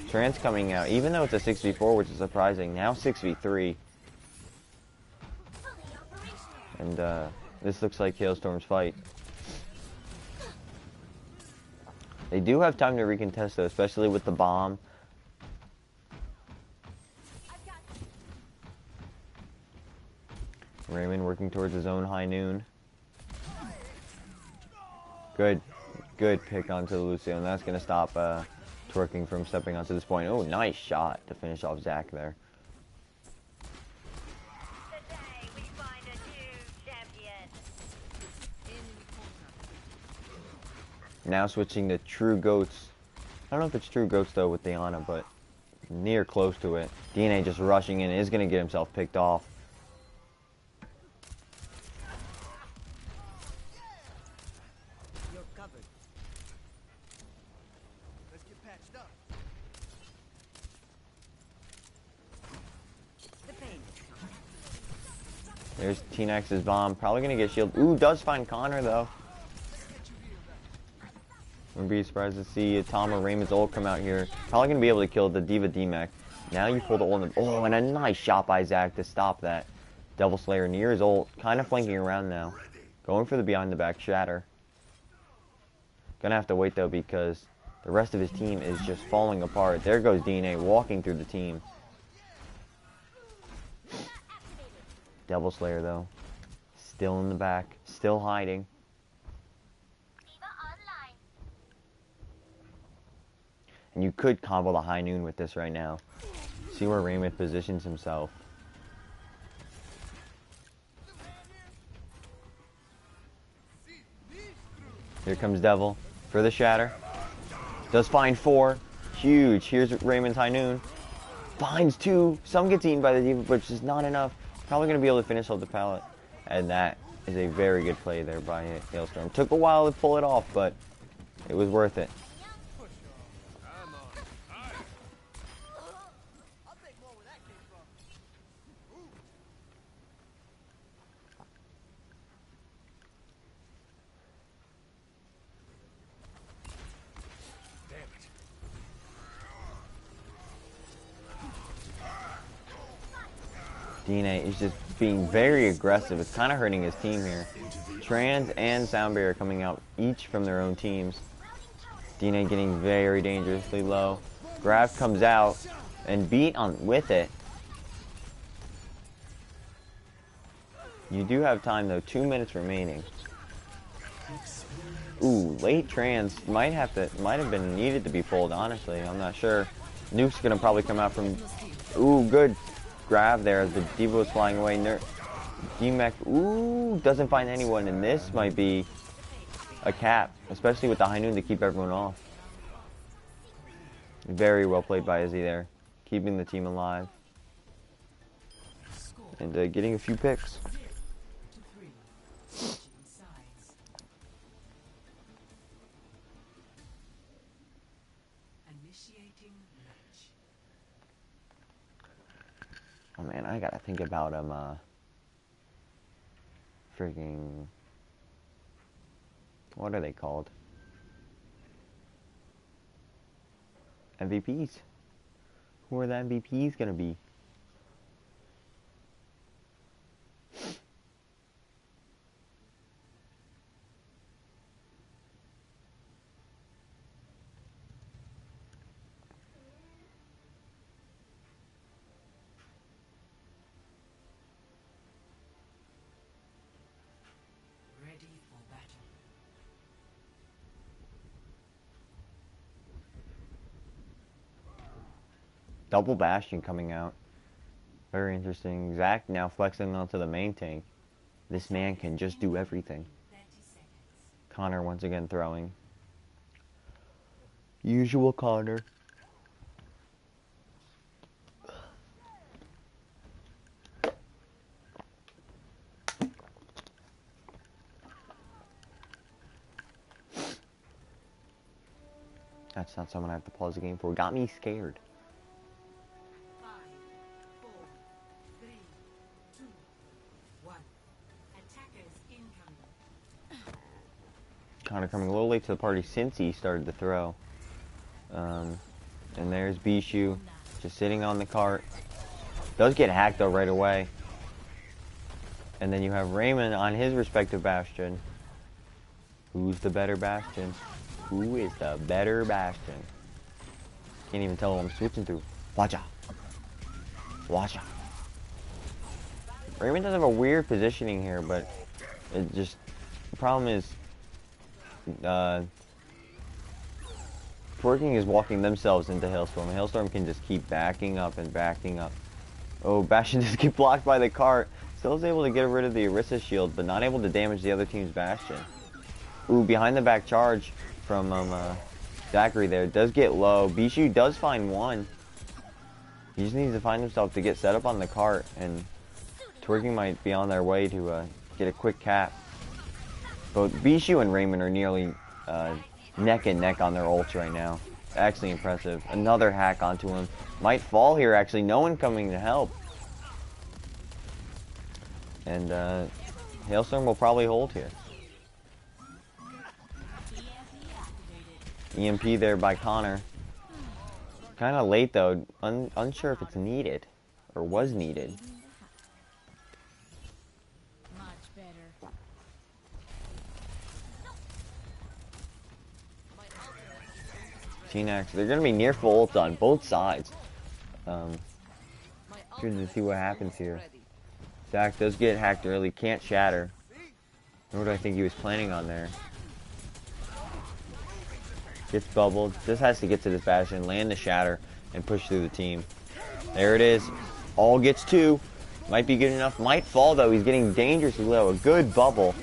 Trans coming out, even though it's a 6v4, which is surprising. Now 6v3. And this looks like Hailstorm's fight. They do have time to recontest though, especially with the bomb. Raymond working towards his own high noon. Good pick onto Lucio, and that's going to stop Twerkin from stepping onto this point. Oh, nice shot to finish off Zach there. Today we find a new champion. Now switching to True Goats. I don't know if it's True Goats though with Diana, but near close to it. DNA just rushing in, is going to get himself picked off. There's T-Nex's bomb. Probably going to get shielded. Ooh, does find Connor, though. Wouldn't be surprised to see Tom or Raymond's ult come out here. Probably going to be able to kill the Diva D-Mech. Now you pull the ult. Oh, and a nice shot by Zach to stop that. Devil Slayer near his ult. Kind of flanking around now. Going for the behind-the-back shatter. Gonna have to wait, though, because the rest of his team is just falling apart. There goes DNA walking through the team. Devil Slayer, though, still in the back, still hiding. And you could combo the high noon with this right now. See where Raymond positions himself. Here comes Devil for the shatter. Does find 4. Huge. Here's Raymond's high noon. Finds 2. Some gets eaten by the Diva, but just not enough. Probably going to be able to finish off the pallet. And that is a very good play there by Hailstorm. Took a while to pull it off, but it was worth it. DNA is just being very aggressive. It's kind of hurting his team here. Trans and Soundbear are coming out each from their own teams. DNA getting very dangerously low. Grab comes out and beat on with it. You do have time though. 2 minutes remaining. Ooh, late Trans might have been needed to be pulled. Honestly, I'm not sure. Nuke's gonna probably come out from. Ooh, good grab there as the Diva was flying away. D-Mech, ooh, doesn't find anyone, and this might be a cap, especially with the high noon to keep everyone off. Very well played by Izzy there, keeping the team alive and getting a few picks. Oh man, I gotta think about freaking, what are they called? MVPs. Who are the MVPs gonna be? Ready for battle. Double Bastion coming out. Very interesting. Zach now flexing onto the main tank. This man can just do everything. 30 seconds. Connor once again throwing. Usual Connor. That's not someone I have to pause the game for. Got me scared. 5, 4, 3, 2, 1. Attackers incoming. Connor coming a little late to the party since he started to throw. And there's Bishu just sitting on the cart. Does get hacked though right away. And then you have Raymond on his respective bastion. Who's the better bastion? Who is the better bastion? Can't even tell who I'm switching to. Watch out. Watch out. Raymond does have a weird positioning here, but it just... The problem is... Twerkin is walking themselves into Hailstorm. Hailstorm can just keep backing up and backing up. Oh, Bastion just get blocked by the cart. Still is able to get rid of the Orisa shield, but not able to damage the other team's Bastion. Ooh, behind the back charge from Zachary there. Does get low. Bishu does find one. He just needs to find himself to get set up on the cart, and Twerking might be on their way to get a quick cap. Both Bishu and Raymond are nearly neck and neck on their ults right now. Actually impressive. Another hack onto him. Might fall here, actually. No one coming to help. And Hailstorm will probably hold here. EMP there by Connor. Kind of late though. Unsure if it's needed. Or was needed. T-Nax, they're going to be near full ult on both sides. Curious to see what happens here. Zach does get hacked early, can't shatter. Nor do I think he was planning on there. Gets bubbled, just has to get to this bastion, land the shatter, and push through the team. There it is. All gets two. Might be good enough. Might fall though, he's getting dangerously low. A good bubble.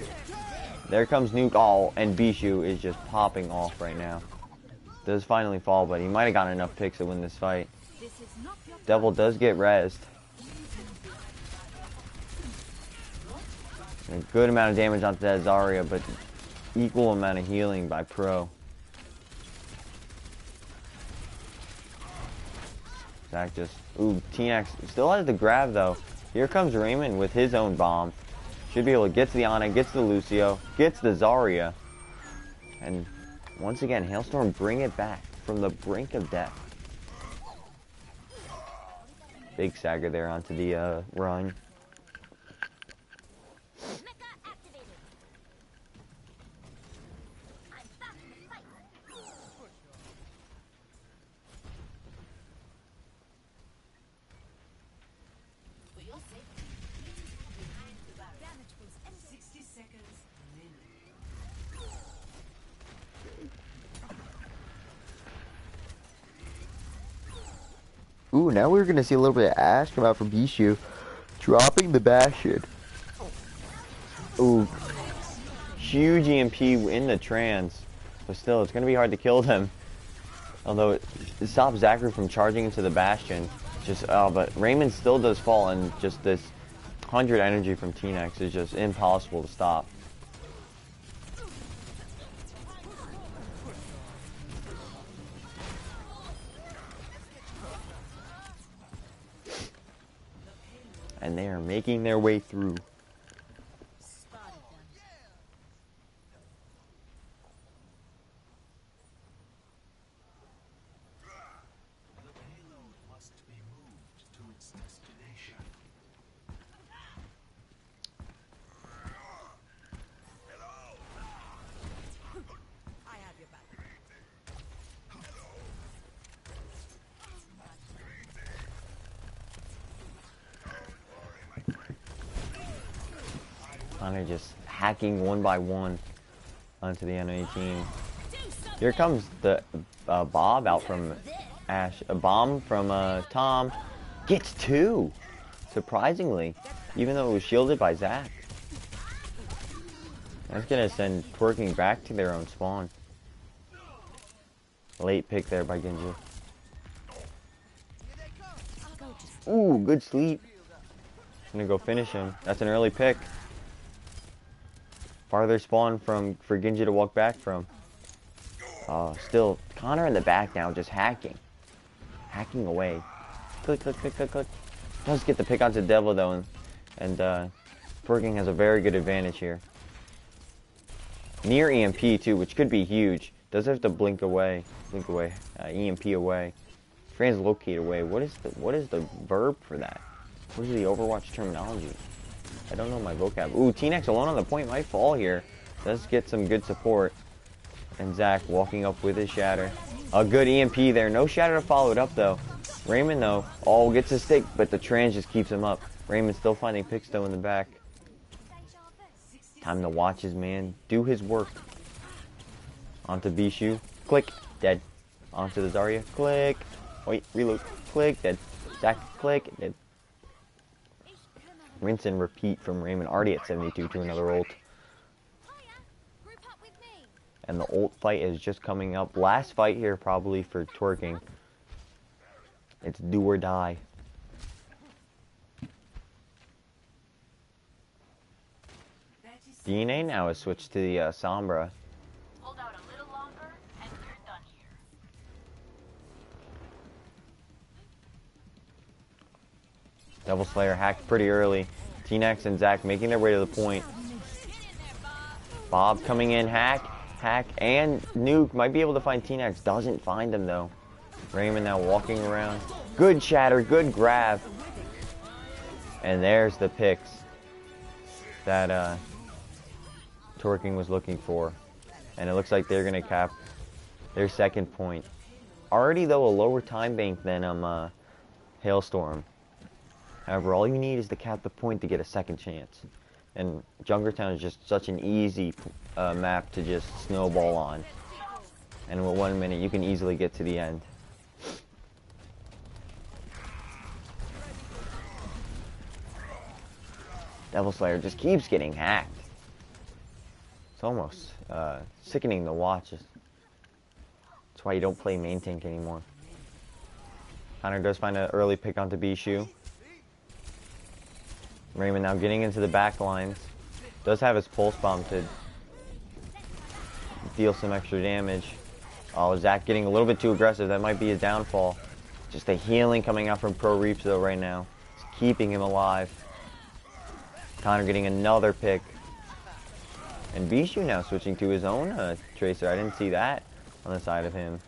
There comes Nuke. Oh, and Bishu is just popping off right now. Does finally fall, but he might have gotten enough picks to win this fight. Devil does get rezzed. A good amount of damage onto that Zarya, but equal amount of healing by Pro. Zach just... Ooh, T-Nax still has the grab, though. Here comes Raymond with his own bomb. Should be able to get to the Ana, gets the Lucio, gets the Zarya. And... once again, Hailstorm bring it back from the brink of death. Big stagger there onto the run. Ooh, now we're gonna see a little bit of Ash come out from Bishu, dropping the Bastion. Ooh, huge EMP in the trans, but still, it's gonna be hard to kill them. Although it stops Zachary from charging into the Bastion. Just, but Raymond still does fall, and just this 100 energy from T-Nax is just impossible to stop. And they are making their way through. Connor just hacking one by one onto the enemy team. Here comes the Bob out from Ash. A bomb from Tom. Gets two, surprisingly, even though it was shielded by Zach. That's gonna send Twerking back to their own spawn. Late pick there by Genji. Ooh, good sleep. Gonna go finish him. That's an early pick. Farther spawn for Genji to walk back from. Still, Connor in the back now, just hacking. Hacking away. Click, click, click, click, click. Does get the pick onto Devil, though, and Twerkin has a very good advantage here. Near EMP, too, which could be huge. Does have to blink away. EMP away. Translocate away. What is the verb for that? What is the Overwatch terminology? I don't know my vocab. Ooh, T-Nex alone on the point might fall here. Does get some good support. And Zach walking up with his shatter. A good EMP there. No shatter to follow it up, though. Raymond, though, gets a stick, but the trans just keeps him up. Raymond still finding picks, though, in the back. Time to watch his man do his work. Onto Bishu. Click. Dead. Onto the Zarya. Click. Wait, reload. Click. Dead. Zach. Click. Dead. Rinse and repeat from Raymond. Already at 72 to another ult. And the ult fight is just coming up. Last fight here probably for Twerking. It's do or die. DNA now has switched to the Sombra. Hold out a little longer, and you're done here. Devil Slayer hacked pretty early. T-Nex and Zach making their way to the point. Bob coming in, hack, and Nuke might be able to find T-Nex. Doesn't find him, though. Raymond now walking around. Good shatter, good grab. And there's the picks that Twerking was looking for. And it looks like they're going to cap their second point. Already, though, a lower time bank than Hailstorm. However, all you need is to cap the point to get a second chance. And Junkertown is just such an easy map to just snowball on. And with 1 minute, you can easily get to the end. Devil Slayer just keeps getting hacked. It's almost sickening to watch. That's why you don't play main tank anymore. Connor does find an early pick onto Bishu. Raymond now getting into the back lines. Does have his pulse bomb to deal some extra damage. Oh, Zach getting a little bit too aggressive. That might be his downfall. Just the healing coming out from Pro Reaps, though, right now. It's keeping him alive. Connor getting another pick. And Bishu now switching to his own Tracer. I didn't see that on the side of him.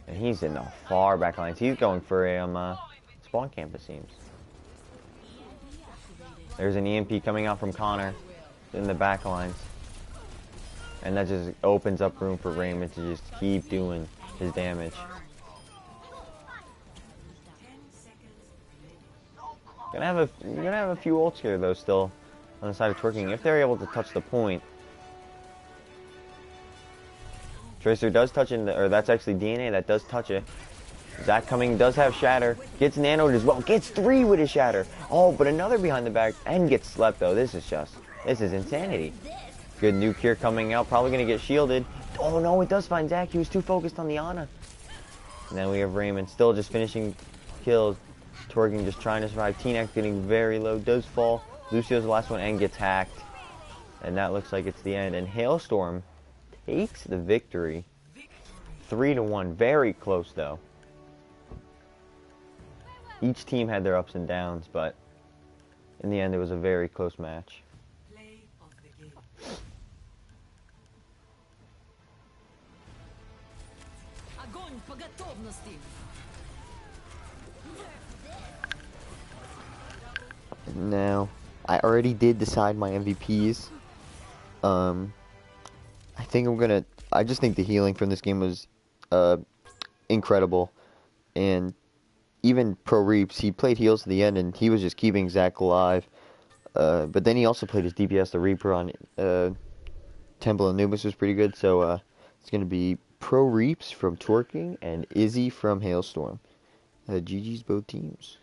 And he's in the far back lines. He's going for a spawn camp, it seems. There's an EMP coming out from Connor in the back lines. And that just opens up room for Raymond to just keep doing his damage. Gonna have a few ults here, though, still on the side of Twerking if they're able to touch the point. Tracer does touch in the, or that's actually DNA that does touch it. Zach coming, does have shatter, gets nanoed as well, gets 3 with his shatter. Oh, but another behind the back and gets slept, though. This is insanity. Good nuke here coming out, probably gonna get shielded. Oh no, it does find Zach. He was too focused on the Ana. And then we have Raymond still just finishing kills. Twerking just trying to survive. T-Nex getting very low, does fall. Lucio's the last one and gets hacked. And that looks like it's the end. And Hailstorm takes the victory. 3-1. Very close, though. Each team had their ups and downs, but in the end it was a very close match. Play of the game. Огонь по готовности. Now, I already did decide my MVPs. I just think the healing from this game was incredible. And even Pro Reaps, he played heals to the end and he was just keeping Zach alive. But then he also played his DPS, the Reaper, on Temple Anubis was pretty good. So it's going to be Pro Reaps from Twerking and Izzy from Hailstorm. GG's both teams.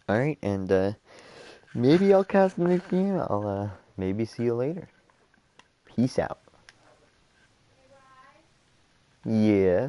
Alright, and maybe I'll cast the next game. I'll maybe see you later. Peace out. Yes.